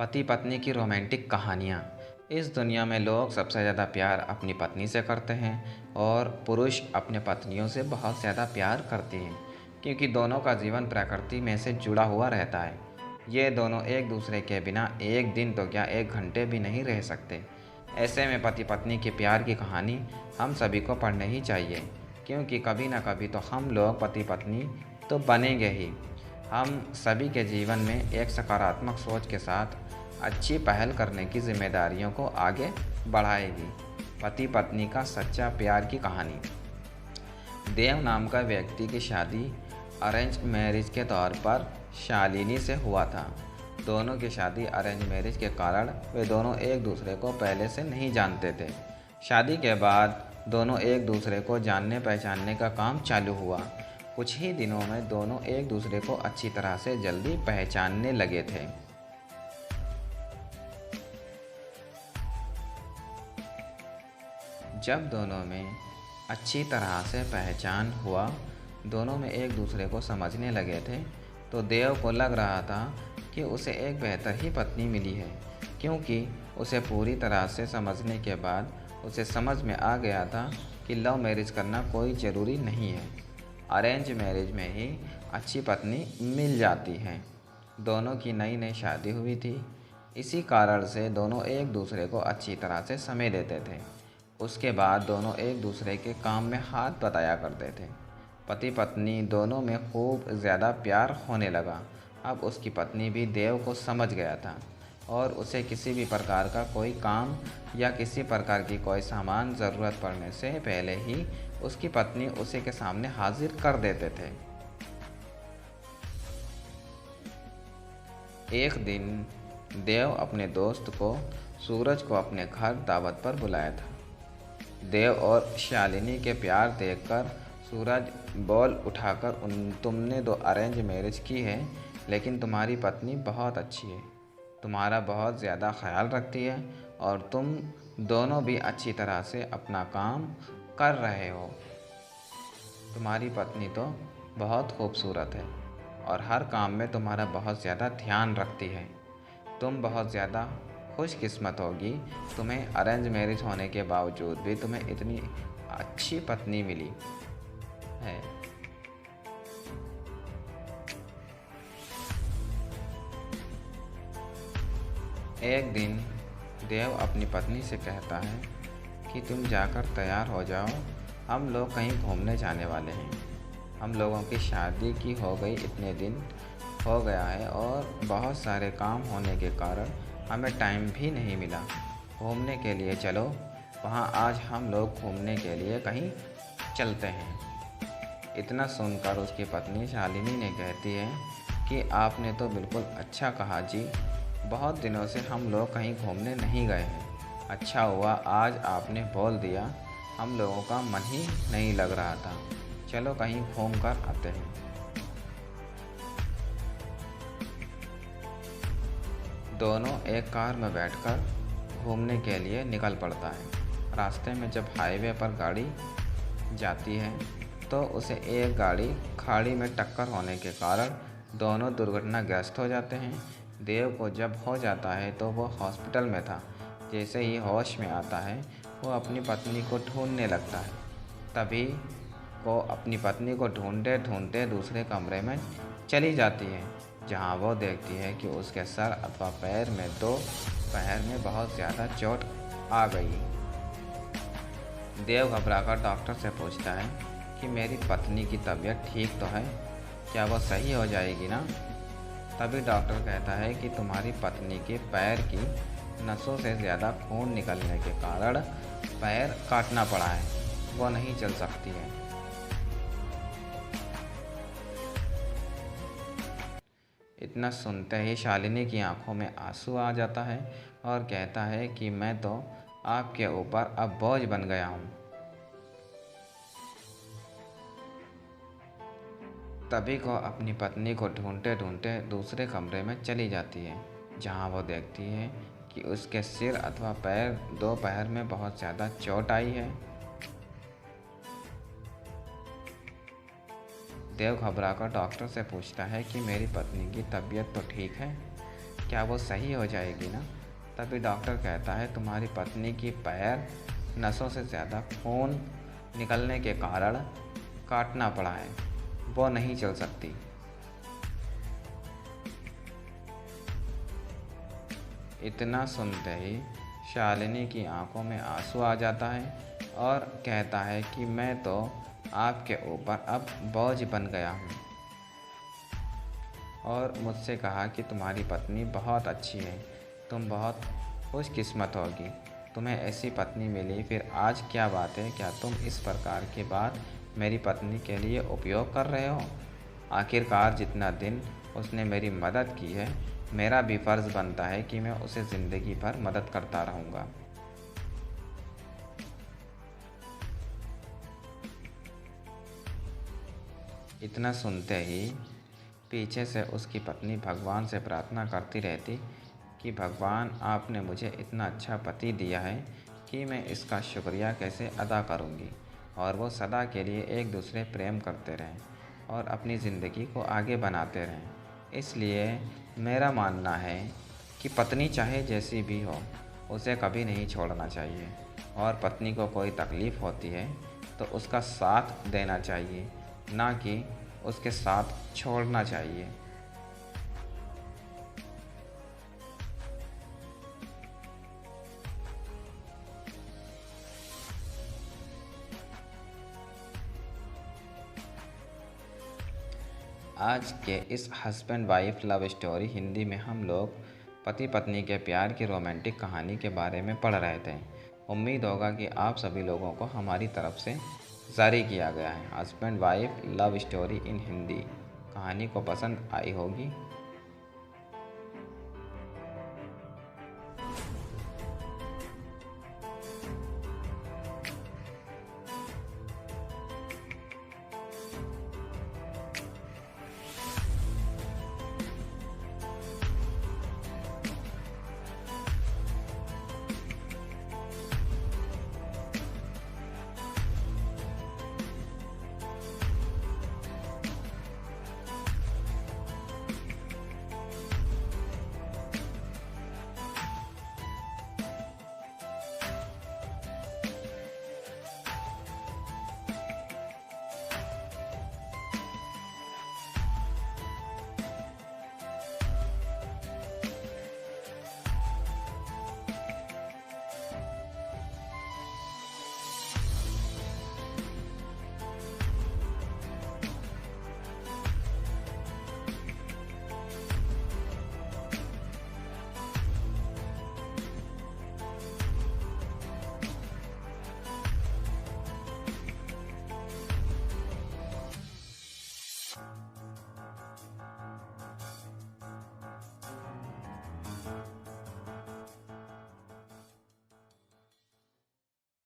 पति पत्नी की रोमांटिक कहानियाँ। इस दुनिया में लोग सबसे ज़्यादा प्यार अपनी पत्नी से करते हैं और पुरुष अपने पत्नियों से बहुत ज़्यादा प्यार करते हैं, क्योंकि दोनों का जीवन प्रकृति में से जुड़ा हुआ रहता है। ये दोनों एक दूसरे के बिना एक दिन तो क्या एक घंटे भी नहीं रह सकते। ऐसे में पति पत्नी के प्यार की कहानी हम सभी को पढ़नी ही चाहिए, क्योंकि कभी ना कभी तो हम लोग पति पत्नी तो बनेंगे ही। हम सभी के जीवन में एक सकारात्मक सोच के साथ अच्छी पहल करने की जिम्मेदारियों को आगे बढ़ाएगी। पति पत्नी का सच्चा प्यार की कहानी। देव नाम का व्यक्ति की शादी अरेंज मैरिज के तौर पर शालिनी से हुआ था। दोनों की शादी अरेंज मैरिज के कारण वे दोनों एक दूसरे को पहले से नहीं जानते थे। शादी के बाद दोनों एक दूसरे को जानने पहचानने का काम चालू हुआ। कुछ ही दिनों में दोनों एक दूसरे को अच्छी तरह से जल्दी पहचानने लगे थे। जब दोनों में अच्छी तरह से पहचान हुआ, दोनों में एक दूसरे को समझने लगे थे, तो देव को लग रहा था कि उसे एक बेहतर ही पत्नी मिली है, क्योंकि उसे पूरी तरह से समझने के बाद उसे समझ में आ गया था कि लव मैरिज करना कोई ज़रूरी नहीं है। अरेंज मैरिज में ही अच्छी पत्नी मिल जाती है। दोनों की नई नई शादी हुई थी, इसी कारण से दोनों एक दूसरे को अच्छी तरह से समय देते थे। उसके बाद दोनों एक दूसरे के काम में हाथ बटाया करते थे। पति पत्नी दोनों में खूब ज़्यादा प्यार होने लगा। अब उसकी पत्नी भी देव को समझ गया था और उसे किसी भी प्रकार का कोई काम या किसी प्रकार की कोई सामान ज़रूरत पड़ने से पहले ही उसकी पत्नी उसी के सामने हाजिर कर देते थे। एक दिन देव अपने दोस्त को सूरज को अपने घर दावत पर बुलाया था। देव और शालिनी के प्यार देखकर सूरज बोल उठाकर तुमने तो अरेंज मैरिज की है, लेकिन तुम्हारी पत्नी बहुत अच्छी है, तुम्हारा बहुत ज़्यादा ख्याल रखती है और तुम दोनों भी अच्छी तरह से अपना काम कर रहे हो। तुम्हारी पत्नी तो बहुत खूबसूरत है और हर काम में तुम्हारा बहुत ज़्यादा ध्यान रखती है। तुम बहुत ज़्यादा खुशकिस्मत होगी, तुम्हें अरेंज मैरिज होने के बावजूद भी तुम्हें इतनी अच्छी पत्नी मिली है। एक दिन देव अपनी पत्नी से कहता है कि तुम जाकर तैयार हो जाओ, हम लोग कहीं घूमने जाने वाले हैं। हम लोगों की शादी की हो गई इतने दिन हो गया है और बहुत सारे काम होने के कारण हमें टाइम भी नहीं मिला। घूमने के लिए चलो, वहाँ आज हम लोग घूमने के लिए कहीं चलते हैं। इतना सुनकर उसकी पत्नी शालिनी ने कहती है कि आपने तो बिल्कुल अच्छा कहा जी, बहुत दिनों से हम लोग कहीं घूमने नहीं गए हैं। अच्छा हुआ आज आपने बोल दिया, हम लोगों का मन ही नहीं लग रहा था। चलो कहीं घूम कर आते हैं। दोनों एक कार में बैठकर घूमने के लिए निकल पड़ता है। रास्ते में जब हाईवे पर गाड़ी जाती है तो उसे एक गाड़ी खाड़ी में टक्कर होने के कारण दोनों दुर्घटनाग्रस्त हो जाते हैं। देव को जब हो जाता है तो वो हॉस्पिटल में था। जैसे ही होश में आता है वो अपनी पत्नी को ढूंढने लगता है। तभी वो अपनी पत्नी को ढूंढते ढूंढते दूसरे कमरे में चली जाती है, जहां वो देखती है कि उसके सर अथवा पैर में बहुत ज़्यादा चोट आ गई। देव घबराकर डॉक्टर से पूछता है कि मेरी पत्नी की तबीयत ठीक तो है, क्या वो सही हो जाएगी ना? तभी डॉक्टर कहता है कि तुम्हारी पत्नी के पैर की नसों से ज़्यादा खून निकलने के कारण पैर काटना पड़ा है, वो नहीं चल सकती है। इतना सुनते ही शालिनी की आंखों में आंसू आ जाता है और कहता है कि मैं तो आपके ऊपर अब बोझ बन गया हूँ। तभी को अपनी पत्नी को ढूंढते ढूंढते दूसरे कमरे में चली जाती है, जहाँ वो देखती है कि उसके सिर अथवा पैर दोपहर में बहुत ज़्यादा चोट आई है। देव घबराकर डॉक्टर से पूछता है कि मेरी पत्नी की तबीयत तो ठीक है, क्या वो सही हो जाएगी ना? तभी डॉक्टर कहता है तुम्हारी पत्नी की पैर नसों से ज़्यादा खून निकलने के कारण काटना पड़ा है, वो नहीं चल सकती। इतना सुनते ही शालिनी की आंखों में आंसू आ जाता है और कहता है कि मैं तो आपके ऊपर अब बोझ बन गया हूँ, और मुझसे कहा कि तुम्हारी पत्नी बहुत अच्छी है, तुम बहुत खुशकिस्मत होगी, तुम्हें ऐसी पत्नी मिली। फिर आज क्या बात है, क्या तुम इस प्रकार की बात मेरी पत्नी के लिए उपयोग कर रहे हो? आखिरकार जितना दिन उसने मेरी मदद की है, मेरा भी फ़र्ज़ बनता है कि मैं उसे ज़िंदगी भर मदद करता रहूँगा। इतना सुनते ही पीछे से उसकी पत्नी भगवान से प्रार्थना करती रहती कि भगवान, आपने मुझे इतना अच्छा पति दिया है कि मैं इसका शुक्रिया कैसे अदा करूँगी। और वो सदा के लिए एक दूसरे प्रेम करते रहें और अपनी ज़िंदगी को आगे बनाते रहें। इसलिए मेरा मानना है कि पत्नी चाहे जैसी भी हो, उसे कभी नहीं छोड़ना चाहिए, और पत्नी को कोई तकलीफ़ होती है तो उसका साथ देना चाहिए, ना कि उसके साथ छोड़ना चाहिए। आज के इस husband wife love story Hindi में हम लोग पति पत्नी के प्यार की रोमांटिक कहानी के बारे में पढ़ रहे थे। उम्मीद होगा कि आप सभी लोगों को हमारी तरफ से जारी किया गया है husband wife love story in Hindi कहानी को पसंद आई होगी।